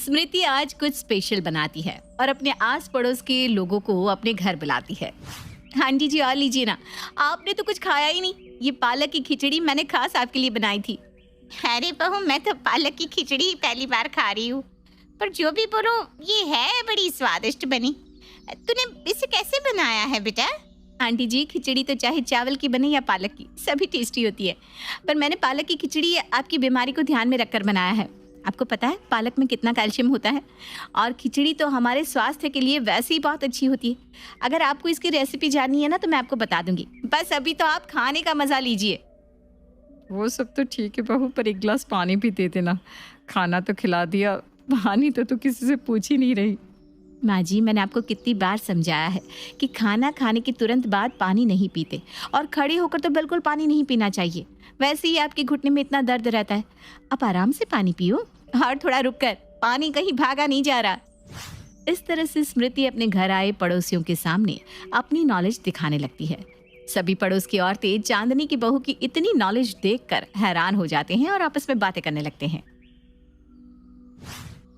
स्मृति आज कुछ स्पेशल बनाती है और अपने आस पड़ोस के लोगों को अपने घर बुलाती है। आंटी जी और लीजिए ना, आपने तो कुछ खाया ही नहीं। ये पालक की खिचड़ी मैंने खास आपके लिए बनाई थी। अरे बहू, मैं तो पालक की खिचड़ी पहली बार खा रही हूँ, पर जो भी बोलो ये है बड़ी स्वादिष्ट बनी। तूने इसे कैसे बनाया है बेटा? आंटी जी, खिचड़ी तो चाहे चावल की बने या पालक की, सभी टेस्टी होती है। पर मैंने पालक की खिचड़ी आपकी बीमारी को ध्यान में रखकर बनाया है। आपको पता है पालक में कितना कैल्शियम होता है, और खिचड़ी तो हमारे स्वास्थ्य के लिए वैसे ही बहुत अच्छी होती है। अगर आपको इसकी रेसिपी जाननी है ना तो मैं आपको बता दूंगी, बस अभी तो आप खाने का मजा लीजिए। वो सब तो ठीक है बहू, पर एक गिलास पानी भी दे देना। खाना तो खिला दिया, पानी तो तू किसी से पूछ ही नहीं रही। माँ जी, मैंने आपको कितनी बार समझाया है कि खाना खाने के तुरंत बाद पानी नहीं पीते, और खड़े होकर तो बिल्कुल पानी नहीं पीना चाहिए। वैसे ही आपके घुटने में इतना दर्द रहता है, आप आराम से पानी पियो और थोड़ा रुक कर, पानी कहीं भागा नहीं जा रहा। इस तरह से स्मृति अपने घर आए पड़ोसियों के सामने अपनी नॉलेज दिखाने लगती है। सभी पड़ोस की औरतें चांदनी की बहू की इतनी नॉलेज देखकर हैरान हो जाते हैं और आपस में बातें करने लगते हैं।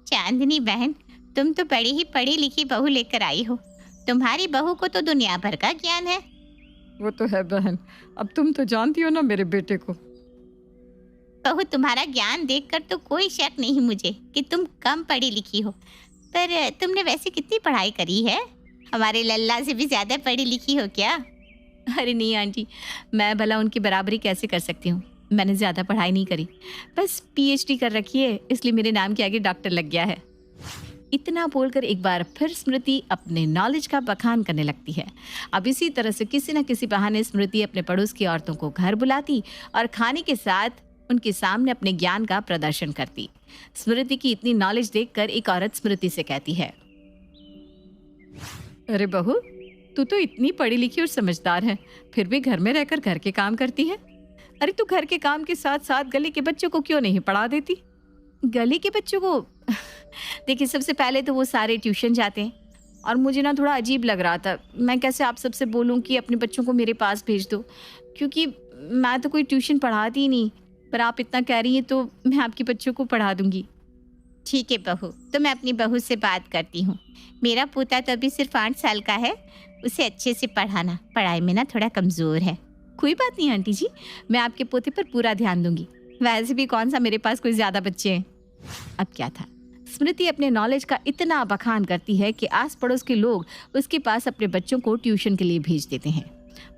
चांदनी बहन, तुम तो बड़ी ही पढ़ी लिखी बहू लेकर आई हो। तुम्हारी बहू को तो दुनिया भर का ज्ञान है। वो तो है बहन, अब तुम तो जानती हो ना मेरे बेटे को। बहू, तुम्हारा ज्ञान देखकर तो कोई शक नहीं मुझे कि तुम कम पढ़ी लिखी हो, पर तुमने वैसे कितनी पढ़ाई करी है? हमारे लल्ला से भी ज्यादा पढ़ी लिखी हो क्या? अरे नहीं आंटी, मैं भला उनकी बराबरी कैसे कर सकती हूँ। मैंने ज़्यादा पढ़ाई नहीं करी, बस पीएचडी कर रखी है, इसलिए मेरे नाम के आगे डॉक्टर लग गया है। इतना बोलकर एक बार फिर स्मृति अपने नॉलेज का बखान करने लगती है। अब इसी तरह से किसी न किसी बहाने स्मृति अपने पड़ोस की औरतों को घर बुलाती और खाने के साथ उनके सामने अपने ज्ञान का प्रदर्शन करती। स्मृति की इतनी नॉलेज देखकर एक औरत स्मृति से कहती है, अरे बहू, तू तो इतनी पढ़ी लिखी और समझदार है, फिर भी घर में रहकर घर के काम करती है। अरे तू घर के काम के साथ साथ गली के बच्चों को क्यों नहीं पढ़ा देती? गली के बच्चों को देखिए, सबसे पहले तो वो सारे ट्यूशन जाते हैं और मुझे ना थोड़ा अजीब लग रहा था। मैं कैसे आप सबसे बोलूं कि अपने बच्चों को मेरे पास भेज दो, क्योंकि मैं तो कोई ट्यूशन पढ़ाती ही नहीं। पर आप इतना कह रही हैं तो मैं आपके बच्चों को पढ़ा दूंगी। ठीक है बहू, तो मैं अपनी बहू से बात करती हूँ। मेरा पोता तो अभी सिर्फ 8 साल का है, उसे अच्छे से पढ़ाना। पढ़ाई में ना थोड़ा कमज़ोर है। कोई बात नहीं आंटी जी, मैं आपके पोते पर पूरा ध्यान दूंगी। वैसे भी कौन सा मेरे पास कोई ज़्यादा बच्चे हैं। अब क्या था, स्मृति अपने नॉलेज का इतना बखान करती है कि आस पड़ोस के लोग उसके पास अपने बच्चों को ट्यूशन के लिए भेज देते हैं।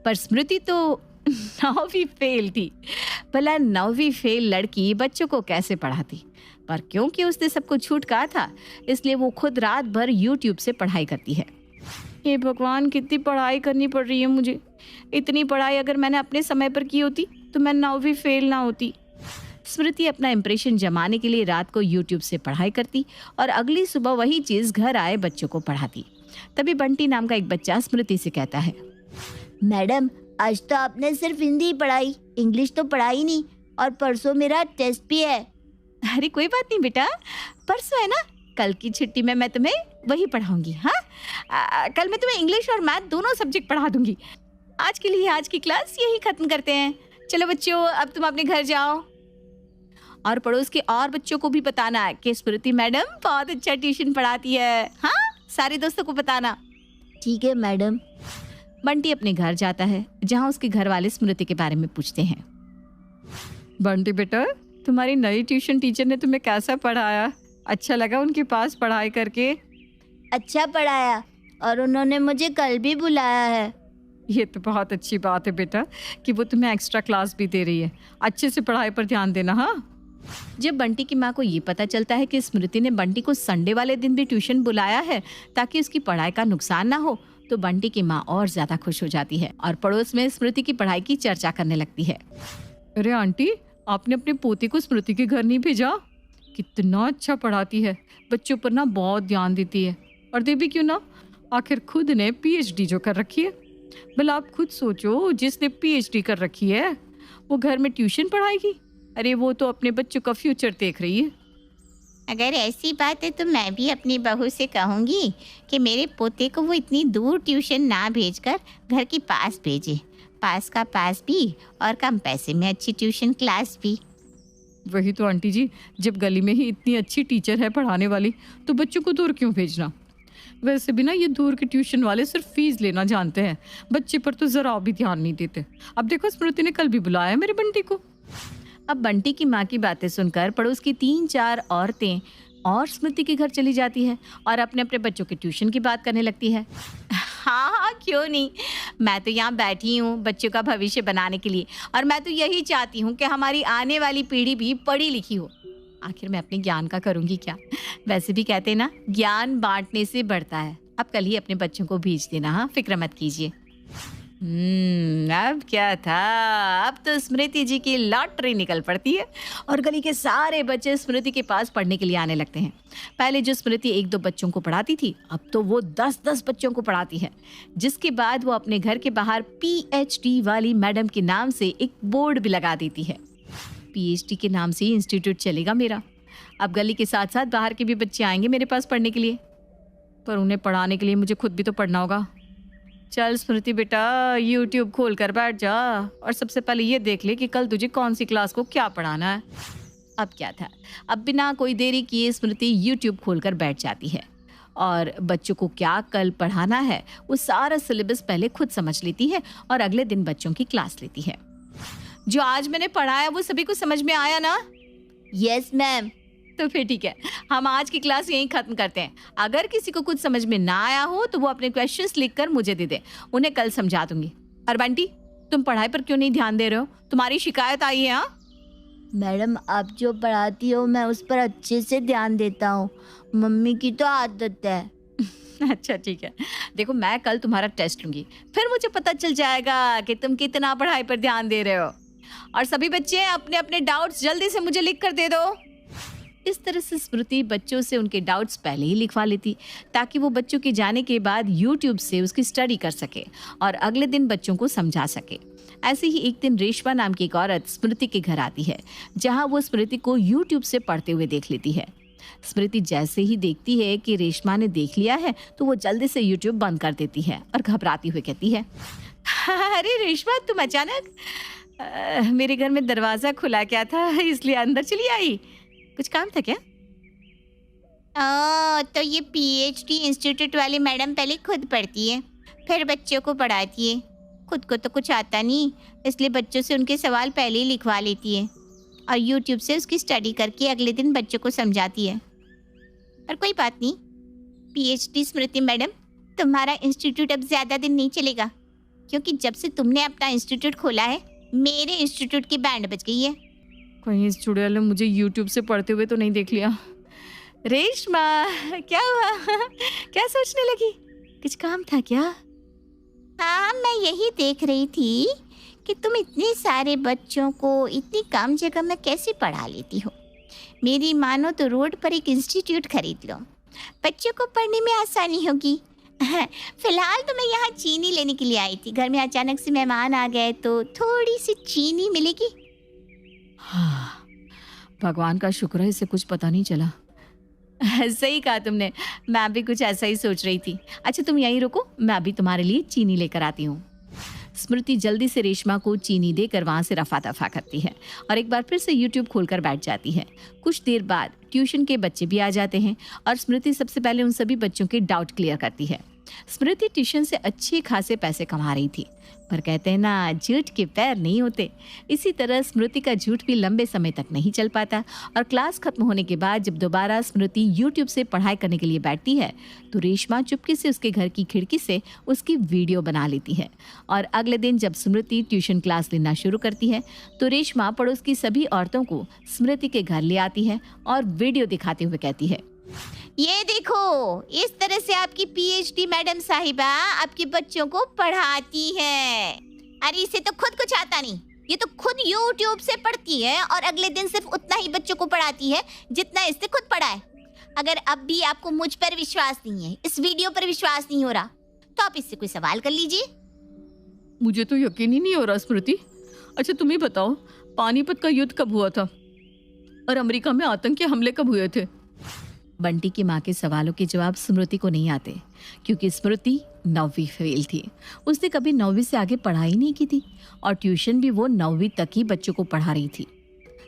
पर स्मृति तो 9वीं फेल थी। भला 9वीं फेल लड़की बच्चों को कैसे पढ़ाती? पर क्योंकि उसने सबको छूट कहा था, इसलिए वो खुद रात भर यूट्यूब से पढ़ाई करती है। हे भगवान, कितनी पढ़ाई करनी पड़ रही है मुझे। इतनी पढ़ाई अगर मैंने अपने समय पर की होती तो मैं 9वीं फेल ना होती। स्मृति अपना इंप्रेशन जमाने के लिए रात को यूट्यूब से पढ़ाई करती और अगली सुबह वही चीज़ घर आए बच्चों को पढ़ाती। तभी बंटी नाम का एक बच्चा स्मृति से कहता है, मैडम, आज तो आपने सिर्फ हिंदी पढ़ाई, इंग्लिश तो पढ़ाई नहीं, और परसों मेरा टेस्ट भी है। अरे कोई बात नहीं बेटा, परसों है ना, कल की छुट्टी में मैं तुम्हें वही पढ़ाऊंगी। हाँ, कल मैं तुम्हें इंग्लिश और मैथ दोनों सब्जेक्ट पढ़ा दूंगी। आज के लिए आज की क्लास यही खत्म करते हैं। चलो बच्चों, अब तुम अपने घर जाओ और पड़ोस के और बच्चों को भी बताना कि स्मृति मैडम बहुत अच्छा ट्यूशन पढ़ाती है। हाँ, सारे दोस्तों को बताना। ठीक है मैडम। बंटी अपने घर जाता है, जहाँ उसके घर वाले स्मृति के बारे में पूछते हैं। बंटी बेटा, तुम्हारी नई ट्यूशन टीचर ने तुम्हें कैसा पढ़ाया? अच्छा लगा उनके पास पढ़ाई करके? अच्छा पढ़ाया, और उन्होंने मुझे कल भी बुलाया है। ये तो बहुत अच्छी बात है बेटा कि वो तुम्हें एक्स्ट्रा क्लास भी दे रही है। अच्छे से पढ़ाई पर ध्यान देना। हाँ, जब बंटी की माँ को ये पता चलता है कि स्मृति ने बंटी को संडे वाले दिन भी ट्यूशन बुलाया है ताकि उसकी पढ़ाई का नुकसान ना हो, तो बंटी की माँ और ज्यादा खुश हो जाती है और पड़ोस में स्मृति की पढ़ाई की चर्चा करने लगती है। अरे आंटी, आपने अपने पोते को स्मृति के घर नहीं भेजा? कितना अच्छा पढ़ाती है, बच्चों पर ना बहुत ध्यान देती है। और दे भी क्यों ना, आखिर खुद ने पीएचडी जो कर रखी है। भला आप खुद सोचो, जिसने पीएचडी कर रखी है वो घर में ट्यूशन पढ़ाएगी? अरे वो तो अपने बच्चों का फ्यूचर देख रही है। अगर ऐसी बात है तो मैं भी अपनी बहू से कहूँगी कि मेरे पोते को वो इतनी दूर ट्यूशन ना भेजकर घर के पास भेजे। पास का पास भी और कम पैसे में अच्छी ट्यूशन क्लास भी। वही तो आंटी जी, जब गली में ही इतनी अच्छी टीचर है पढ़ाने वाली तो बच्चों को दूर क्यों भेजना। वैसे भी ना ये दूर के ट्यूशन वाले सिर्फ फीस लेना जानते हैं, बच्चे पर तो जरा भी ध्यान नहीं देते। अब देखो स्मृति ने कल भी बुलाया है मेरे बंटी को। अब बंटी की माँ की बातें सुनकर पड़ोस की 3-4 औरतें और स्मृति के घर चली जाती है और अपने अपने बच्चों के ट्यूशन की बात करने लगती है। हाँ हाँ, क्यों नहीं। मैं तो यहाँ बैठी हूँ बच्चों का भविष्य बनाने के लिए, और मैं तो यही चाहती हूँ कि हमारी आने वाली पीढ़ी भी पढ़ी लिखी हो। आखिर मैं अपने ज्ञान का करूँगी क्या। वैसे भी कहते हैं ना, ज्ञान बांटने से बढ़ता है। अब कल ही अपने बच्चों को भेज देना, हाँ, फिक्र मत कीजिए। अब क्या था, अब तो स्मृति जी की लॉटरी निकल पड़ती है और गली के सारे बच्चे स्मृति के पास पढ़ने के लिए आने लगते हैं। पहले जो स्मृति 1-2 बच्चों को पढ़ाती थी, अब तो वो 10-10 बच्चों को पढ़ाती है। जिसके बाद वो अपने घर के बाहर PhD वाली मैडम के नाम से एक बोर्ड भी लगा देती है। PhD के नाम से ही इंस्टीट्यूट चलेगा मेरा। अब गली के साथ साथ बाहर के भी बच्चे आएंगे मेरे पास पढ़ने के लिए, पर उन्हें पढ़ाने के लिए मुझे खुद भी तो पढ़ना होगा। चल स्मृति बेटा, YouTube खोल कर बैठ जा और सबसे पहले ये देख ले कि कल तुझे कौन सी क्लास को क्या पढ़ाना है। अब क्या था, अब बिना कोई देरी किए स्मृति YouTube खोल कर बैठ जाती है और बच्चों को क्या कल पढ़ाना है वो सारा सिलेबस पहले खुद समझ लेती है और अगले दिन बच्चों की क्लास लेती है। जो आज मैंने पढ़ाया वो सभी को समझ में आया ना? Yes ma'am. तो फिर ठीक है, हम आज की क्लास यहीं खत्म करते हैं। अगर किसी को कुछ समझ में ना आया हो तो वो अपने क्वेश्चंस लिखकर मुझे दे दे, उन्हें कल समझा दूंगी। और बंटी, तुम पढ़ाई पर क्यों नहीं ध्यान दे रहे हो? तुम्हारी शिकायत आई है। हाँ मैडम, आप जो पढ़ाती हो मैं उस पर अच्छे से ध्यान देता हूँ, मम्मी की तो आदत है। अच्छा ठीक है, देखो मैं कल तुम्हारा टेस्ट लूंगी, फिर मुझे पता चल जाएगा कि तुम कितना पढ़ाई पर ध्यान दे रहे हो। और सभी बच्चे अपने अपने डाउट्स जल्दी से मुझे लिख कर दे दो। इस तरह से स्मृति बच्चों से उनके डाउट्स पहले ही लिखवा लेती ताकि वो बच्चों के जाने के बाद YouTube से उसकी स्टडी कर सके और अगले दिन बच्चों को समझा सके। ऐसे ही एक दिन रेशमा नाम की एक औरत स्मृति के घर आती है, जहां वो स्मृति को YouTube से पढ़ते हुए देख लेती है। स्मृति जैसे ही देखती है कि रेशमा ने देख लिया है तो वो जल्दी से YouTube बंद कर देती है और घबराती हुई कहती है, अरे रेशमा, तुम अचानक मेरे घर में दरवाजा खुला क्या था इसलिए अंदर चली आई? कुछ काम था क्या? तो ये PhD इंस्टीट्यूट वाली मैडम पहले खुद पढ़ती है, फिर बच्चों को पढ़ाती है। खुद को तो कुछ आता नहीं, इसलिए बच्चों से उनके सवाल पहले ही लिखवा लेती है और YouTube से उसकी स्टडी करके अगले दिन बच्चों को समझाती है। पर कोई बात नहीं, PhD स्मृति मैडम, तुम्हारा इंस्टीट्यूट अब ज़्यादा दिन नहीं चलेगा, क्योंकि जब से तुमने अपना इंस्टीट्यूट खोला है मेरे इंस्टीट्यूट की बैंड बज गई है। कहीं इस चुड़ैल ने मुझे YouTube से पढ़ते हुए तो नहीं देख लिया। रेशमा, क्या हुआ? क्या सोचने लगी? कुछ काम था क्या? हाँ, मैं यही देख रही थी कि तुम इतने सारे बच्चों को इतनी कम जगह में कैसे पढ़ा लेती हो। मेरी मानो तो रोड पर एक इंस्टीट्यूट खरीद लो, बच्चों को पढ़ने में आसानी होगी। फिलहाल तो मैं यहाँ चीनी लेने के लिए आई थी, घर में अचानक से मेहमान आ गए तो थोड़ी सी चीनी मिलेगी। हाँ, भगवान का शुक्र है इसे कुछ पता नहीं चला। सही कहा तुमने, मैं भी कुछ ऐसा ही सोच रही थी। अच्छा तुम यहीं रुको, मैं अभी तुम्हारे लिए चीनी लेकर आती हूँ। स्मृति जल्दी से रेशमा को चीनी देकर वहाँ से रफा दफा करती है और एक बार फिर से YouTube खोलकर बैठ जाती है। कुछ देर बाद ट्यूशन के बच्चे भी आ जाते हैं और स्मृति सबसे पहले उन सभी बच्चों के डाउट क्लियर करती है। स्मृति ट्यूशन से अच्छे खासे पैसे कमा रही थी, पर कहते हैं ना, झूठ के पैर नहीं होते। इसी तरह स्मृति का झूठ भी लंबे समय तक नहीं चल पाता और क्लास खत्म होने के बाद जब दोबारा स्मृति YouTube से पढ़ाई करने के लिए बैठती है तो रेशमा चुपके से उसके घर की खिड़की से उसकी वीडियो बना लेती है। और अगले दिन जब स्मृति ट्यूशन क्लास लेना शुरू करती है तो रेशमा पड़ोस की सभी औरतों को स्मृति के घर ले आती है और वीडियो दिखाते हुए कहती है, ये देखो, इस तरह से आपकी PhD मैडम साहिबा आपके बच्चों को पढ़ाती है। अरे इसे तो खुद कुछ आता नहीं, ये तो खुद YouTube से पढ़ती है और अगले दिन सिर्फ उतना ही बच्चों को पढ़ाती है जितना इससे खुद पढ़ा है। अगर अब भी आपको मुझ पर विश्वास नहीं है, इस वीडियो पर विश्वास नहीं हो रहा, तो आप इससे कोई सवाल कर लीजिए। मुझे तो यकीन ही नहीं हो रहा स्मृति। अच्छा तुम ही बताओ, पानीपत का युद्ध कब हुआ था और अमेरिका में आतंकी हमले कब हुए थे? बंटी की माँ के सवालों के जवाब स्मृति को नहीं आते क्योंकि स्मृति 9वीं फेल थी। उसने कभी 9वीं से आगे पढ़ाई नहीं की थी और ट्यूशन भी वो 9वीं तक ही बच्चों को पढ़ा रही थी।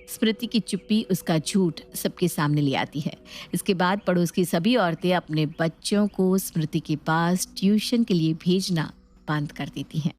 स्मृति की चुप्पी उसका झूठ सबके सामने ले आती है। इसके बाद पड़ोस की सभी औरतें अपने बच्चों को स्मृति के पास ट्यूशन के लिए भेजना बंद कर देती हैं।